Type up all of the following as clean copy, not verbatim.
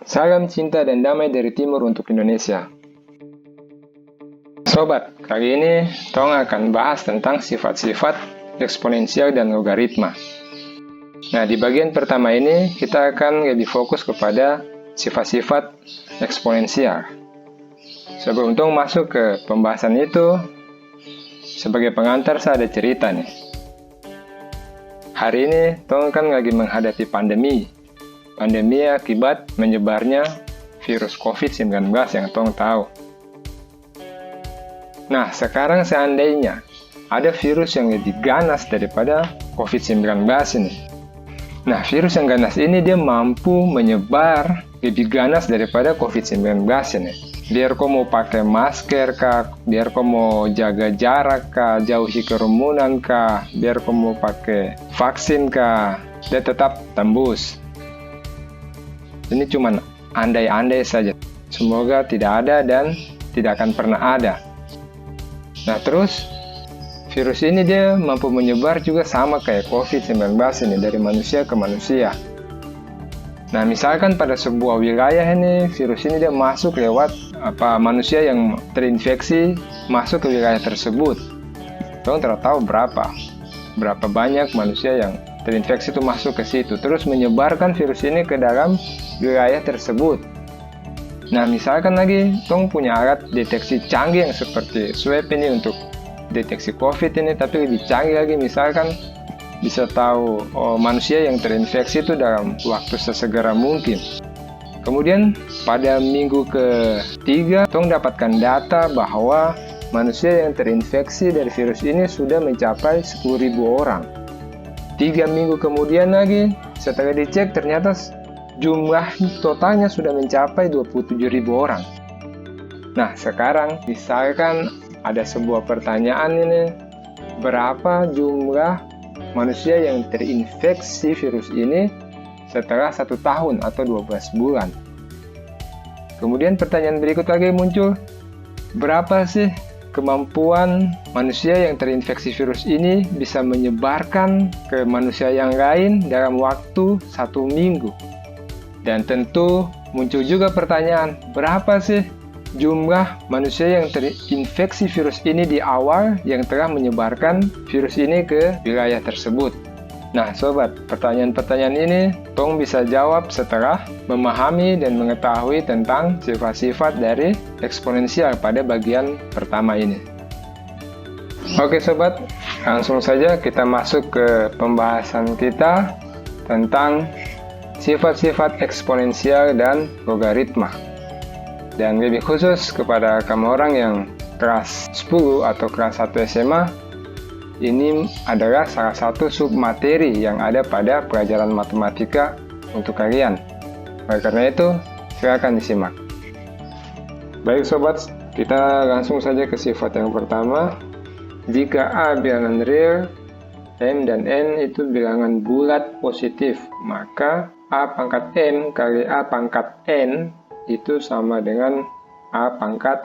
Salam cinta dan damai dari timur untuk Indonesia. Sobat, kali ini Tong akan bahas tentang sifat-sifat eksponensial dan logaritma. Nah, di bagian pertama ini kita akan lebih fokus kepada sifat-sifat eksponensial. Sebelum Tong masuk ke pembahasan itu, sebagai pengantar saya ada cerita nih. Hari ini Tong kan lagi menghadapi pandemi akibat menyebarnya virus COVID-19 yang Tong tahu. Nah, sekarang seandainya ada virus yang lebih ganas daripada COVID-19 ini. Nah, virus yang ganas ini dia mampu menyebar lebih ganas daripada COVID-19 ini. Biar kau mau pakai masker kah, biar kau mau jaga jarak kah, jauhi kerumunan kah, biar kau mau pakai vaksin kah, dia tetap tembus. Ini cuma andai-andai saja. Semoga tidak ada dan tidak akan pernah ada. Nah, terus virus ini dia mampu menyebar juga sama kayak COVID-19 ini dari manusia ke manusia. Nah, misalkan pada sebuah wilayah ini virus ini dia masuk lewat manusia yang terinfeksi masuk ke wilayah tersebut. Kita tidak tahu berapa banyak manusia yang terinfeksi itu masuk ke situ, terus menyebarkan virus ini ke dalam wilayah tersebut. Nah, misalkan lagi Tong punya alat deteksi canggih yang seperti swab ini untuk deteksi COVID ini, tapi lebih canggih lagi, misalkan bisa tahu manusia yang terinfeksi itu dalam waktu sesegera mungkin. Kemudian pada minggu ke-3 Tong dapatkan data bahwa manusia yang terinfeksi dari virus ini sudah mencapai 10.000 orang. 3 minggu kemudian lagi, setelah dicek ternyata jumlah totalnya sudah mencapai 27.000 orang. Nah, sekarang misalkan ada sebuah pertanyaan ini, berapa jumlah manusia yang terinfeksi virus ini setelah 1 tahun atau 12 bulan? Kemudian pertanyaan berikut lagi muncul, berapa sih kemampuan manusia yang terinfeksi virus ini bisa menyebarkan ke manusia yang lain dalam waktu 1 minggu? Dan tentu muncul juga pertanyaan, berapa sih jumlah manusia yang terinfeksi virus ini di awal yang telah menyebarkan virus ini ke wilayah tersebut? Nah, sobat, pertanyaan-pertanyaan ini Tong bisa jawab setelah memahami dan mengetahui tentang sifat-sifat dari eksponensial pada bagian pertama ini. Oke sobat, langsung saja kita masuk ke pembahasan kita tentang sifat-sifat eksponensial dan logaritma. Dan lebih khusus kepada kamu orang yang kelas 10 atau kelas 1 SMA, ini adalah salah satu submateri yang ada pada pelajaran matematika untuk kalian. Oleh karena itu, silakan disimak. Baik sobat, kita langsung saja ke sifat yang pertama. Jika A bilangan real, M dan N itu bilangan bulat positif, maka A pangkat M kali A pangkat N itu sama dengan A pangkat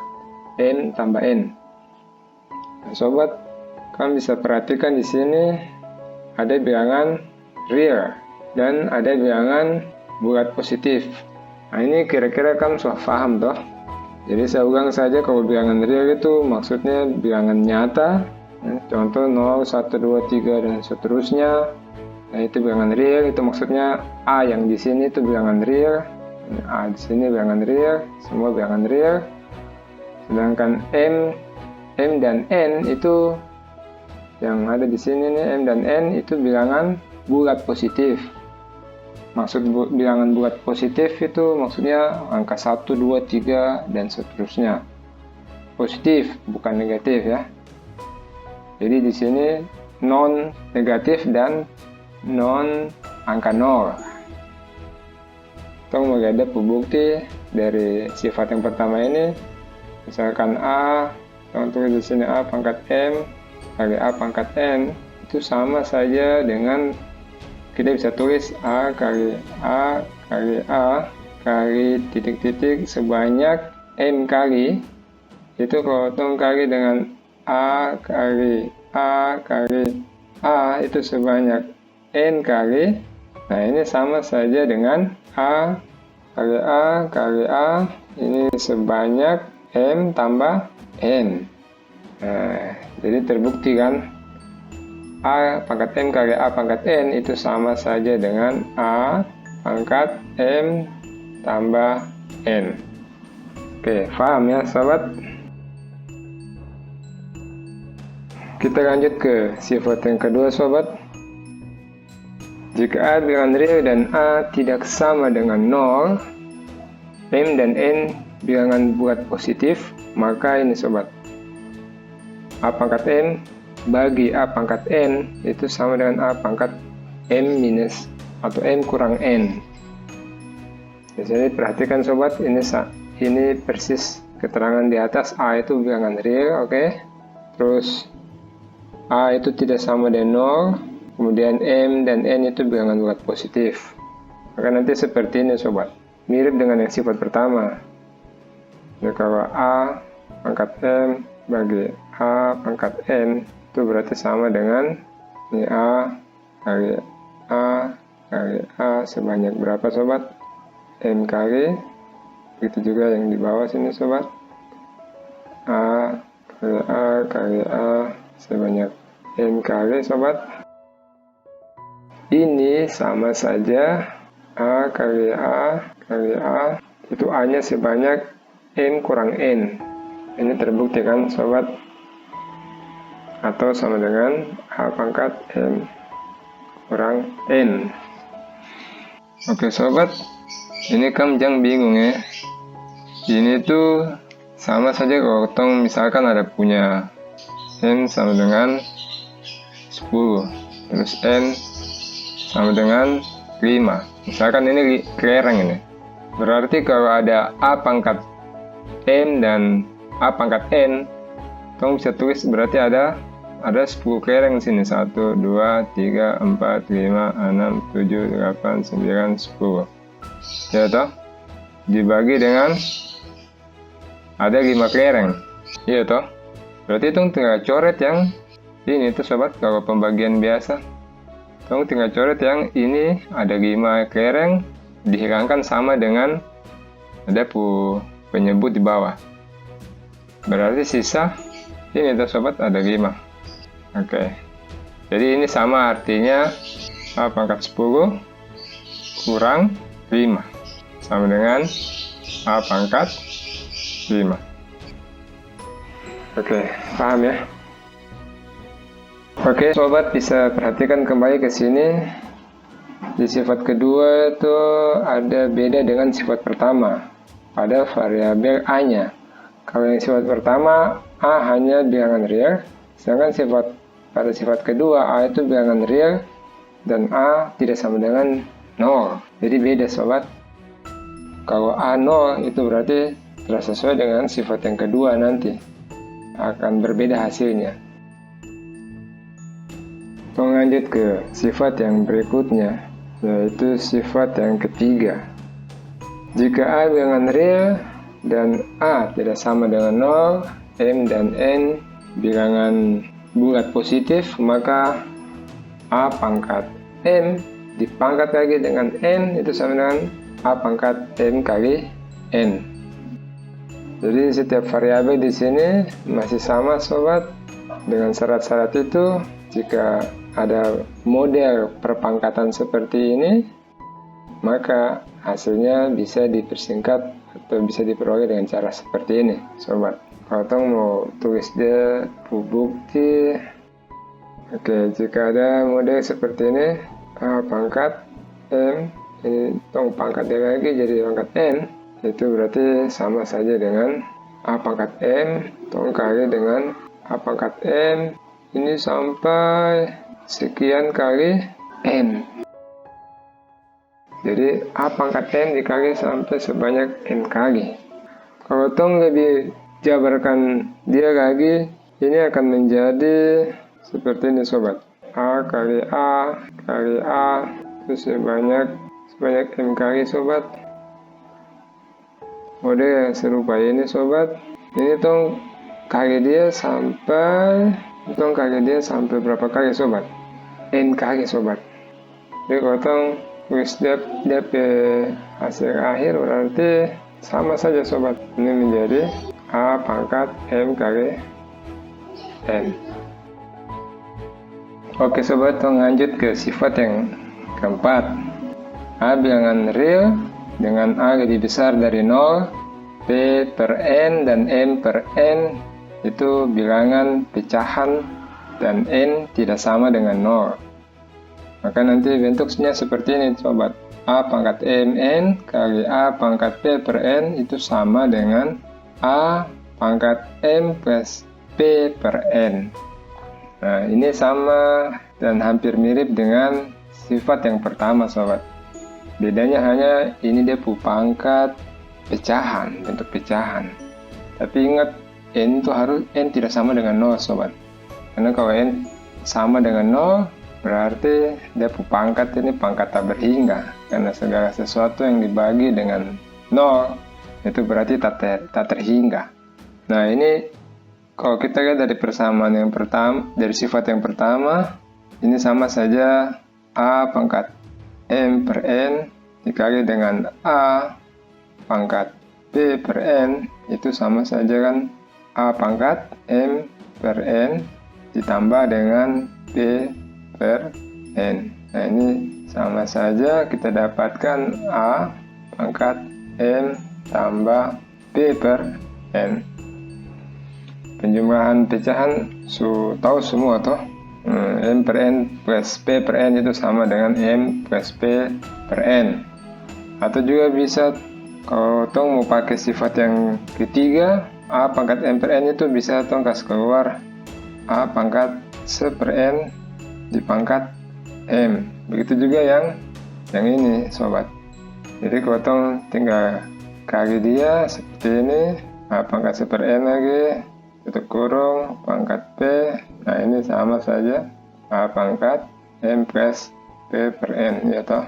M tambah N. Nah, sobat, kalian bisa perhatikan di sini ada bilangan real dan ada bilangan bulat positif. Nah, ini kira-kira kamu sudah paham toh? Jadi saya ulang saja, kalau bilangan real itu maksudnya bilangan nyata. Contoh 0, 1, 2, 3 dan seterusnya. Nah, itu bilangan real, itu maksudnya A yang di sini itu bilangan real. A di sini bilangan real, semua bilangan real. Sedangkan M dan N itu yang ada di sini nih, M dan N itu bilangan bulat positif. Maksud bilangan bulat positif itu maksudnya angka 1, 2, 3 dan seterusnya. Positif, bukan negatif ya. Jadi di sini non negatif dan non angka 0. Kita mau ada pembukti dari sifat yang pertama ini. Misalkan A, contoh di sini A pangkat M kali A pangkat N itu sama saja dengan kita bisa tulis A kali A kali A kali titik-titik sebanyak M kali, itu kalau Tong kali dengan A kali A kali A itu sebanyak N kali. Nah, ini sama saja dengan A kali A ini sebanyak M tambah N. Nah, jadi terbukti kan A pangkat M kali A pangkat N itu sama saja dengan A pangkat M tambah N. Oke, paham ya sobat? Kita lanjut ke sifat yang kedua sobat. Jika A bilangan real dan A tidak sama dengan 0, M dan N bilangan bulat positif, maka ini sobat, A pangkat M bagi A pangkat N itu sama dengan A pangkat M minus atau M kurang N. Di sini perhatikan sobat, ini persis keterangan di atas. A itu bilangan real, oke? Terus A itu tidak sama dengan 0, kemudian M dan N itu bilangan bulat positif. Maka nanti seperti ini sobat, mirip dengan yang sifat pertama. Jadi kalau A pangkat M bagi A pangkat N itu berarti sama dengan ini A kali A kali A sebanyak berapa sobat? M kali, begitu juga yang di bawah sini sobat, A kali A sebanyak M kali sobat. Ini sama saja A kali A itu A nya sebanyak M kurang N. Ini terbukti kan sobat? Atau sama dengan A pangkat M kurang N. Oke sobat, ini kamu jangan bingung ya. Ini tuh sama saja kalau tong misalkan ada punya M sama dengan 10, terus N sama dengan 5. Misalkan ini kelereng ini. Berarti kalau ada A pangkat M dan A pangkat N, tong bisa tulis berarti ada 10 kelereng di sini. 1, 2, 3, 4, 5, 6, 7, 8, 9, 10. Ya toh? Dibagi dengan ada 5 kelereng. Iya toh? Berarti tong tinggal coret yang ini tuh sobat, kalau pembagian biasa. Tong tinggal coret yang ini ada 5 kelereng dihilangkan sama dengan ada penyebut di bawah. Berarti sisa ini tuh sobat ada 5. Oke. Jadi ini sama artinya A pangkat 10 kurang 5 sama dengan A pangkat 5. Oke, paham ya? Oke, sobat bisa perhatikan kembali ke sini. Di sifat kedua itu ada beda dengan sifat pertama pada variabel A-nya. Kalau yang sifat pertama A hanya bilangan real, sedangkan pada sifat kedua A itu bilangan real dan A tidak sama dengan 0. Jadi beda sobat. Kalau A 0 itu berarti telah sesuai dengan sifat yang kedua, nanti akan berbeda hasilnya. Lanjut ke sifat yang berikutnya, yaitu sifat yang ketiga. Jika A bilangan real dan A tidak sama dengan 0, M dan N bilangan bulat positif, maka A pangkat M dipangkat lagi dengan N itu sama dengan A pangkat M kali N. Jadi setiap variabel di sini masih sama sobat, dengan syarat-syarat itu. Jika ada model perpangkatan seperti ini, maka hasilnya bisa dipersingkat atau bisa diperoleh dengan cara seperti ini sobat. Kalau tong mau tulis dia bukti, oke, jika ada model seperti ini, A pangkat M, ini tong pangkat dia lagi jadi pangkat N, itu berarti sama saja dengan A pangkat M tong kali dengan A pangkat M ini sampai sekian kali N. Jadi A pangkat N dikali sampai sebanyak N kali. Kalau tong lebih jabarkan dia lagi, ini akan menjadi seperti ini sobat. A kali A itu sebanyak M kali sobat. Mode yang serupa ini sobat. Ini tong kali dia sampai berapa kali sobat? N kali sobat. Jadi kalau tong tulis DP hasil akhir berarti sama saja sobat. Ini menjadi A pangkat M kali N. Oke sobat, lanjut ke sifat yang keempat. A bilangan real dengan A lebih besar dari 0, P per N dan M per N itu bilangan pecahan dan N tidak sama dengan 0. Maka nanti bentuknya seperti ini sobat. A pangkat MN kali A pangkat P per N itu sama dengan A pangkat M plus P per N. Nah, ini sama dan hampir mirip dengan sifat yang pertama sobat. Bedanya hanya ini dia pangkat pecahan, bentuk pecahan. Tapi ingat, N itu harus N tidak sama dengan 0 sobat. Karena kalau N sama dengan 0, berarti dia pangkat ini pangkat tak berhingga. Karena segala sesuatu yang dibagi dengan 0 itu berarti tak terhingga. Nah, ini kalau kita lihat dari persamaan yang pertama, dari sifat yang pertama, ini sama saja A pangkat M per N dikali dengan A pangkat P per N, itu sama saja kan A pangkat M per N ditambah dengan P per N. Nah, ini sama saja kita dapatkan A pangkat M tambah P per N. Penjumlahan pecahan tahu semua toh. M per N plus P per N itu sama dengan M plus P per N. Atau juga bisa kalau tong mau pakai sifat yang ketiga, A pangkat M per N itu bisa tong kasih keluar A pangkat S per N di pangkat M. Begitu juga yang ini sobat. Jadi kalau tong tinggal kali dia seperti ini, A pangkat S per N lagi tutup kurung pangkat P. Nah, ini sama saja A pangkat M plus P per N ya toh.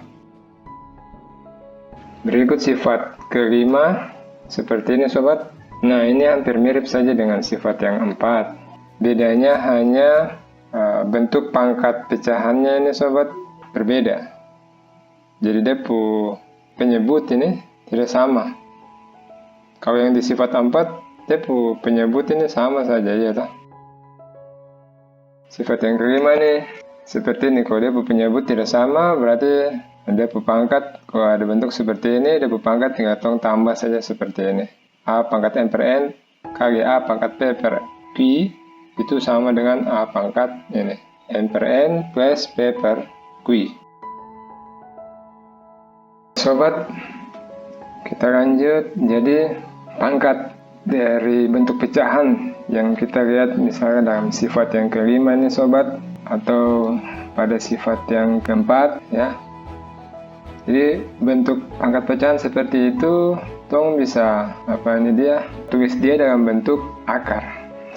Berikut sifat kelima seperti ini sobat. Nah, ini hampir mirip saja dengan sifat yang empat. Bedanya hanya bentuk pangkat pecahannya ini sobat berbeda. Jadi dia penyebut ini tidak sama. Kalau yang di sifat 4 dia penyebut ini sama saja ya toh. Sifat yang kelima nih seperti ini, kalau dia penyebut tidak sama berarti dia pangkat, kalau ada bentuk seperti ini dia pangkat tinggal tong tambah saja seperti ini. A pangkat M per N kali A pangkat P per Q itu sama dengan A pangkat ini M per N plus P per Q. Sobat, kita lanjut. Jadi pangkat dari bentuk pecahan yang kita lihat misalnya dalam sifat yang kelima ini sobat, atau pada sifat yang keempat ya. Jadi bentuk pangkat pecahan seperti itu tong bisa tulis dia dalam bentuk akar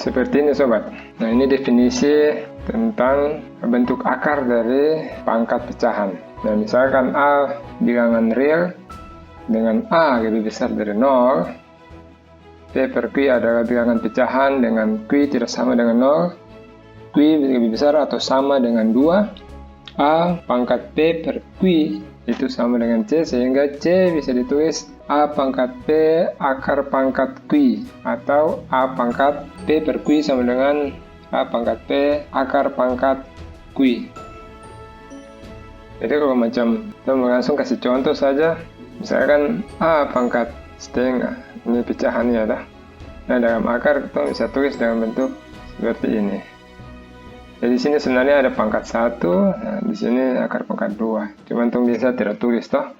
seperti ini sobat. Nah, ini definisi tentang bentuk akar dari pangkat pecahan. Nah, misalkan A bilangan real dengan A lebih besar dari 0, P per Q adalah bilangan pecahan dengan Q tidak sama dengan 0, Q lebih besar atau sama dengan 2, A pangkat P per Q itu sama dengan C, sehingga C bisa ditulis A pangkat P akar pangkat Q, atau A pangkat P per Q sama dengan A pangkat P akar pangkat Q. Jadi kalau macam kita langsung kasih contoh saja, misalkan A pangkat setengah, ini pecahannya dah. Nah, dalam akar kita bisa tulis dalam bentuk seperti ini. Jadi di sini sebenarnya ada pangkat 1, nah, di sini akar pangkat 2. Cuman tong biasa tidak tulis toh.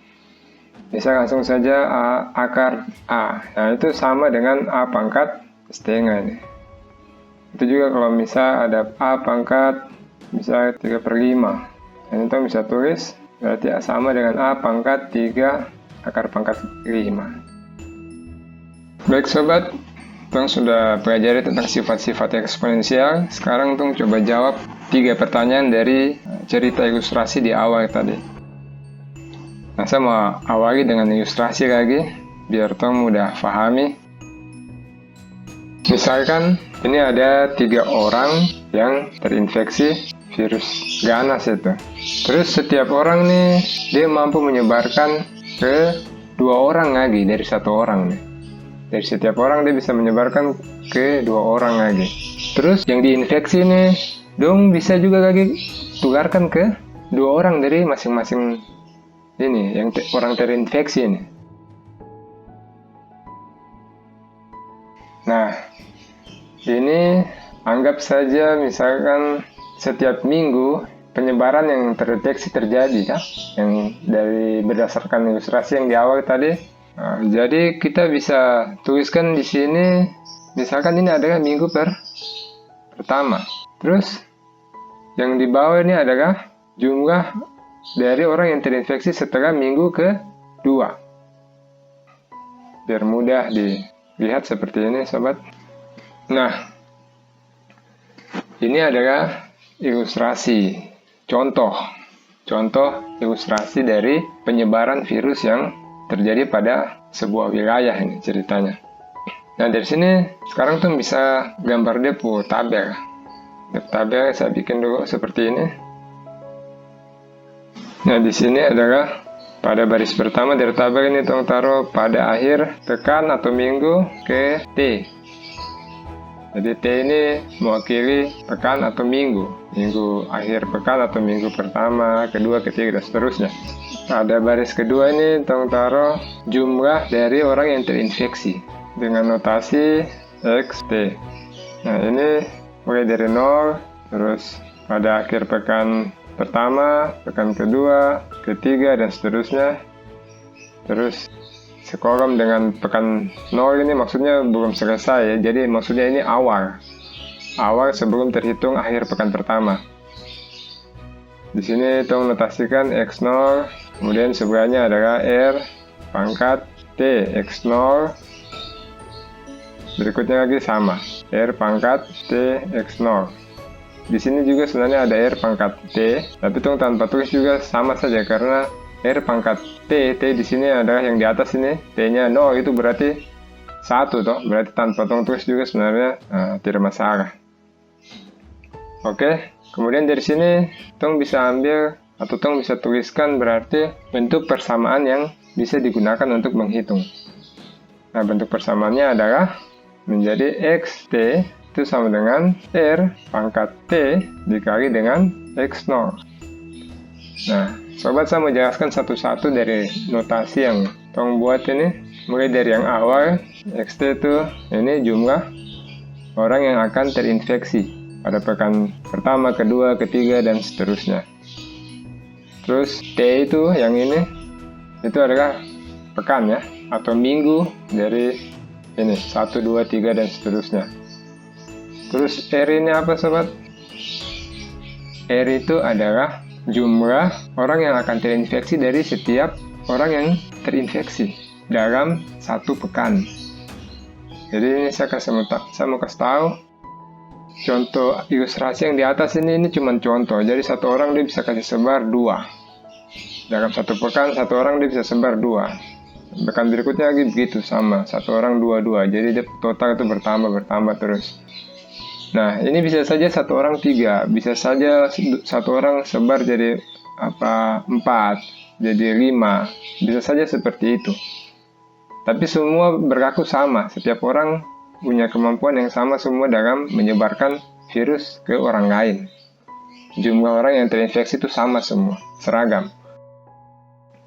Bisa langsung saja akar A. Nah, itu sama dengan A pangkat setengah ini. Itu juga kalau misal ada A pangkat misalnya 3/5. Ini tong bisa tulis berarti sama dengan A pangkat 3 akar pangkat 5. Baik sobat, tong sudah pelajari tentang sifat-sifat eksponensial. Sekarang tong coba jawab 3 pertanyaan dari cerita ilustrasi di awal tadi. Nah, saya mau awali dengan ilustrasi lagi biar tong mudah pahami. Misalkan ini ada 3 orang yang terinfeksi virus ganas itu. Terus setiap orang nih, dia mampu menyebarkan ke 2 orang lagi dari 1 orang nih. Dari setiap orang dia bisa menyebarkan ke 2 orang lagi. Terus yang diinfeksi nih, dong bisa juga lagi tularkan ke 2 orang dari masing-masing ini, yang orang terinfeksi ini. Nah, ini anggap saja misalkan setiap minggu penyebaran yang terdeteksi terjadi ya, yang dari berdasarkan ilustrasi yang di awal tadi. Nah, jadi kita bisa tuliskan di sini, misalkan ini adalah minggu pertama. Terus yang di bawah ini adalah jumlah dari orang yang terinfeksi setelah minggu kedua. Biar mudah dilihat seperti ini, sobat. Nah, ini adalah ilustrasi, contoh ilustrasi dari penyebaran virus yang terjadi pada sebuah wilayah ini ceritanya. Nah, dari sini sekarang tuh bisa gambar depo tabel. Tabel saya bikin dulu seperti ini. Nah, di sini adalah pada baris pertama dari tabel ini tolong taruh pada akhir pekan atau minggu ke T. Jadi T ini mewakili pekan atau minggu. Minggu akhir pekan atau minggu pertama, kedua, ketiga, dan seterusnya. Pada baris kedua ini tolong taruh jumlah dari orang yang terinfeksi dengan notasi XT. Nah, ini mulai dari 0, terus pada akhir pekan pertama, pekan kedua, ketiga, dan seterusnya. Terus sekolom dengan pekan 0 ini maksudnya belum selesai ya. Jadi maksudnya ini awal sebelum terhitung akhir pekan pertama. Di sini tolong notasikan X0, kemudian sebelahnya adalah R pangkat T X0. Berikutnya lagi sama, R pangkat T X0. Di sini juga sebenarnya ada R pangkat T, tapi tolong tanpa tulis juga sama saja karena R pangkat T di sini adalah yang di atas ini, T-nya 0 itu berarti 1 toh, berarti tanpa tolong tulis juga sebenarnya tidak masalah. Oke, kemudian dari sini tong bisa ambil atau tong bisa tuliskan berarti bentuk persamaan yang bisa digunakan untuk menghitung. Nah, bentuk persamaannya adalah menjadi XT itu sama dengan R pangkat T dikali dengan X0. Nah, sobat, saya mau jelaskan satu-satu dari notasi yang tong buat ini. Mulai dari yang awal, XT itu ini jumlah orang yang akan terinfeksi pada pekan pertama, kedua, ketiga, dan seterusnya. Terus T itu yang ini, itu adalah pekan ya, atau minggu dari ini, 1, 2, 3, dan seterusnya. Terus R ini apa, sobat? R itu adalah jumlah orang yang akan terinfeksi dari setiap orang yang terinfeksi dalam 1 pekan. Jadi ini saya mau kasih tahu contoh ilustrasi yang di atas ini cuma contoh. Jadi 1 orang dia bisa kasih sebar 2. Dalam 1 pekan 1 orang dia bisa sebar 2. Pekan berikutnya lagi begitu sama, 1 orang 2. Jadi dia total itu bertambah terus. Nah, ini bisa saja 1 orang 3, bisa saja 1 orang sebar jadi 4, jadi 5, bisa saja seperti itu. Tapi semua berlaku sama, setiap orang punya kemampuan yang sama semua dalam menyebarkan virus ke orang lain. Jumlah orang yang terinfeksi itu sama semua, seragam.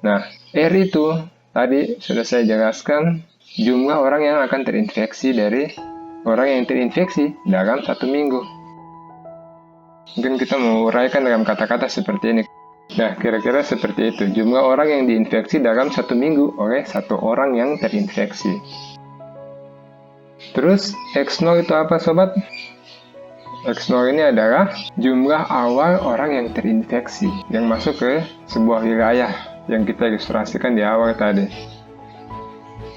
Nah, R itu tadi sudah saya jelaskan jumlah orang yang akan terinfeksi dari orang yang terinfeksi dalam 1 minggu. Mungkin kita mau uraikan dalam kata-kata seperti ini. Nah, kira-kira seperti itu. Jumlah orang yang diinfeksi dalam 1 minggu oleh 1 orang yang terinfeksi. Terus, X0 itu apa, sobat? X0 ini adalah jumlah awal orang yang terinfeksi, yang masuk ke sebuah wilayah yang kita ilustrasikan di awal tadi.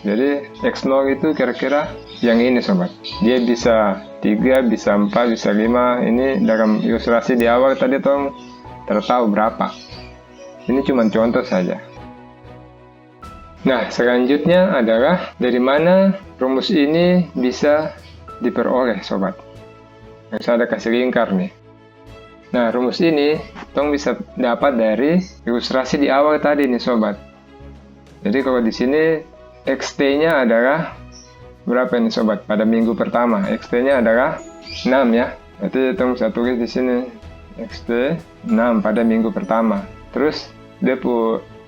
Jadi, X0 itu kira-kira yang ini, sobat. Dia bisa 3, bisa 4, bisa 5. Ini dalam ilustrasi di awal tadi tolong tertahu berapa. Ini cuma contoh saja. Nah, selanjutnya adalah dari mana rumus ini bisa diperoleh, sobat. Yang saya ada kasih lingkar nih. Nah, rumus ini tong bisa dapat dari ilustrasi di awal tadi nih sobat. Jadi kalau di sini XT-nya adalah berapa nih sobat? Pada minggu pertama, XT-nya adalah 6 ya. Berarti tong bisa tulis di sini XT 6 pada minggu pertama. Terus dia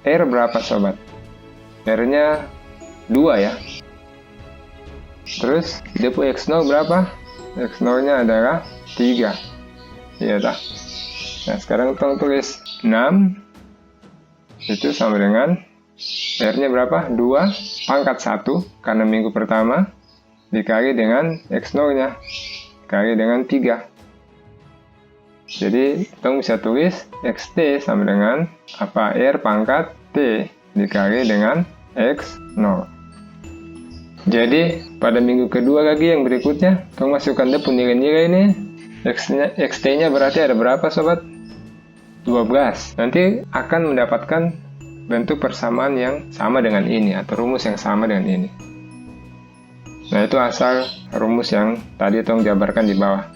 R berapa sobat? R-nya 2 ya. Terus dia X0 berapa? X0-nya adalah 3. Iya tak? Nah, sekarang tong tulis 6 itu sama dengan R-nya berapa? 2 pangkat 1 karena minggu pertama dikali dengan X0-nya dikali dengan 3. Jadi tong bisa tulis XT sama dengan apa? R pangkat T dikali dengan X0. Jadi pada minggu kedua lagi yang berikutnya tong masukkan dia nilai-nilai ini. XT-nya berarti ada berapa sobat? 12. Nanti akan mendapatkan bentuk persamaan yang sama dengan ini atau rumus yang sama dengan ini. Nah, itu asal rumus yang tadi tong jabarkan di bawah.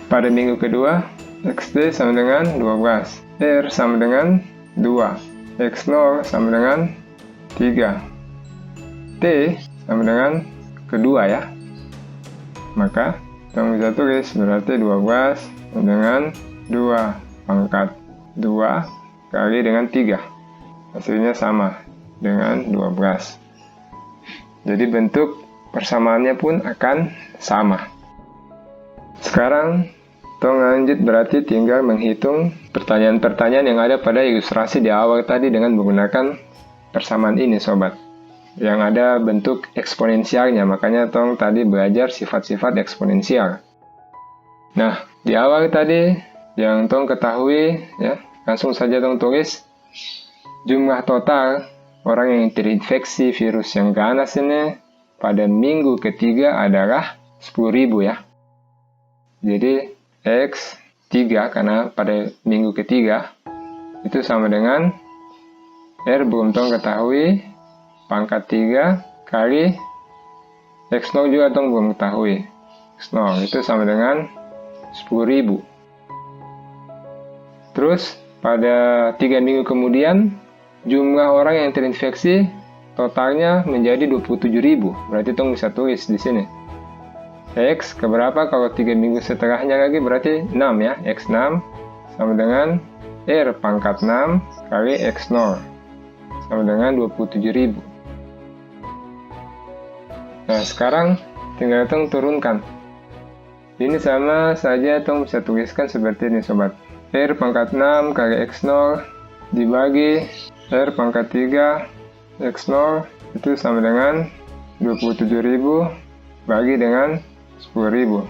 Pada minggu kedua, XT sama dengan 12, R sama dengan 2, X0 sama dengan 3, T sama dengan kedua ya. Maka tong bisa tulis berarti 12 dengan 2 pangkat 2 kali dengan 3. Hasilnya sama dengan 12. Jadi bentuk persamaannya pun akan sama. Sekarang tong lanjut berarti tinggal menghitung pertanyaan-pertanyaan yang ada pada ilustrasi di awal tadi dengan menggunakan persamaan ini sobat. Yang ada bentuk eksponensialnya, makanya tong tadi belajar sifat-sifat eksponensial. Nah, di awal tadi yang tong ketahui ya, langsung saja tong tulis jumlah total orang yang terinfeksi virus yang ganas ini pada minggu ketiga adalah 10.000 ya. Jadi X3 karena pada minggu ketiga itu sama dengan R belum tong ketahui pangkat 3 kali X0 juga tong belum ketahui. X0 itu sama dengan 10.000. Terus pada 3 minggu kemudian jumlah orang yang terinfeksi totalnya menjadi 27.000. Berarti tong bisa tulis di sini. X keberapa kalau 3 minggu setelahnya lagi berarti 6 ya. X6 sama dengan R pangkat 6 kali X0 sama dengan 27.000. Nah, sekarang tinggal tong turunkan. Ini sama saja tong bisa tuliskan seperti ini sobat. R pangkat 6 kali X0 dibagi R pangkat 3 X0 itu sama dengan 27.000 bagi dengan 10.000.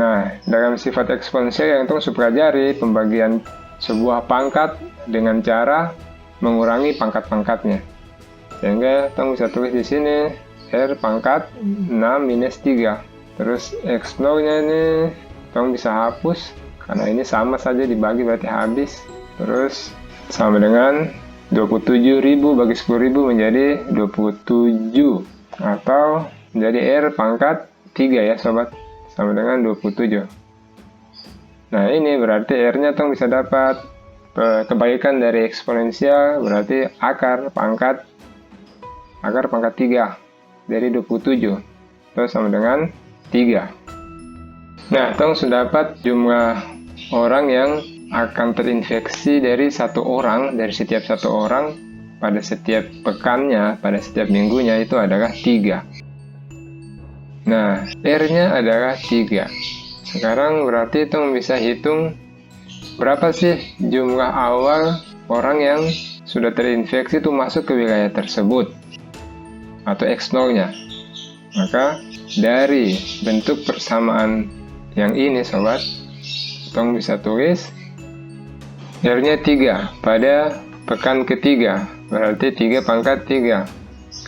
Nah, dalam sifat eksponensial yang tong sudah pelajari pembagian sebuah pangkat dengan cara mengurangi pangkat-pangkatnya. Sehingga tong bisa tulis di sini R pangkat 6 minus 3. Terus X0-nya ini tong bisa hapus karena ini sama saja dibagi berarti habis. Terus sama dengan 27.000 bagi 10.000 menjadi 27 atau menjadi R pangkat 3 ya sobat, sama dengan 27. Nah, ini berarti R-nya tong bisa dapat kebalikan dari eksponensial berarti akar pangkat 3 dari 27 terus sama dengan 3. Nah, tong sudah dapat jumlah orang yang akan terinfeksi dari setiap satu orang pada setiap pekannya, pada setiap minggunya itu adalah 3. Nah, R-nya adalah 3. Sekarang berarti tong bisa hitung berapa sih jumlah awal orang yang sudah terinfeksi itu masuk ke wilayah tersebut atau X0-nya. Maka dari bentuk persamaan yang ini sobat, tong bisa tulis R-nya 3 pada pekan ketiga, berarti 3 pangkat 3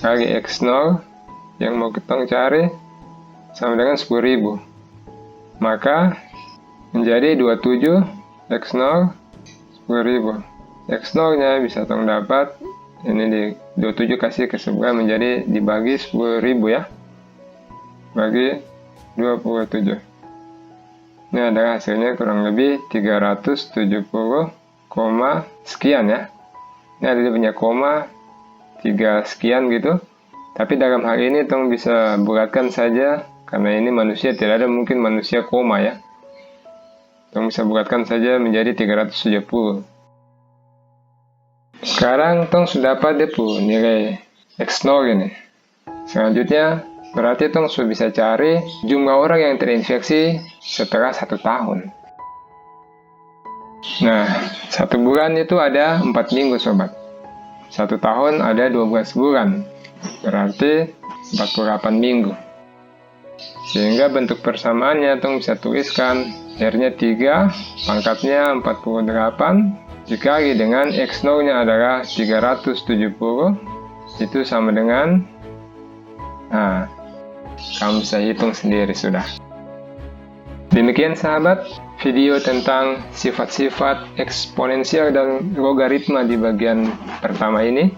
kali X0 yang mau kita cari sama dengan 10.000. Maka menjadi 27 X0 10.000. X0-nya bisa tong dapat ini di 27 kasih ke sebelah menjadi dibagi 10.000 ya. Bagi 27. Ini adalah hasilnya kurang lebih 370, sekian ya. Ini ada dia punya koma 3 sekian gitu. Tapi dalam hal ini tong bisa bulatkan saja, karena ini manusia, tidak ada mungkin manusia koma ya. Tong bisa bulatkan saja menjadi 370. Sekarang tong sudah dapat depo nilai X0 ini. Selanjutnya berarti tong sudah bisa cari jumlah orang yang terinfeksi setelah 1 tahun. Nah, 1 bulan itu ada 4 minggu sobat. 1 tahun ada 12 bulan. Berarti 48 minggu. Sehingga bentuk persamaannya tong bisa tuliskan R-nya 3, pangkatnya 48, dikali dengan X0-nya adalah 370, itu sama dengan, nah, kamu bisa hitung sendiri sudah. Demikian sahabat, video tentang sifat-sifat eksponensial dan logaritma di bagian pertama ini.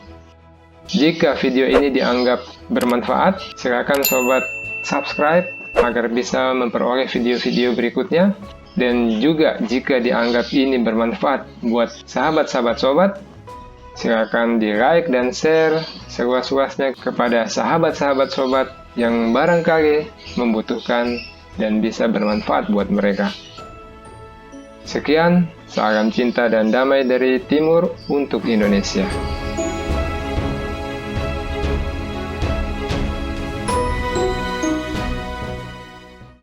Jika video ini dianggap bermanfaat, silakan sobat subscribe agar bisa memperoleh video-video berikutnya. Dan juga jika dianggap ini bermanfaat buat sahabat-sahabat sobat, silakan di like dan share seluas-luasnya kepada sahabat-sahabat sobat yang barangkali membutuhkan dan bisa bermanfaat buat mereka. Sekian, salam cinta dan damai dari Timur untuk Indonesia.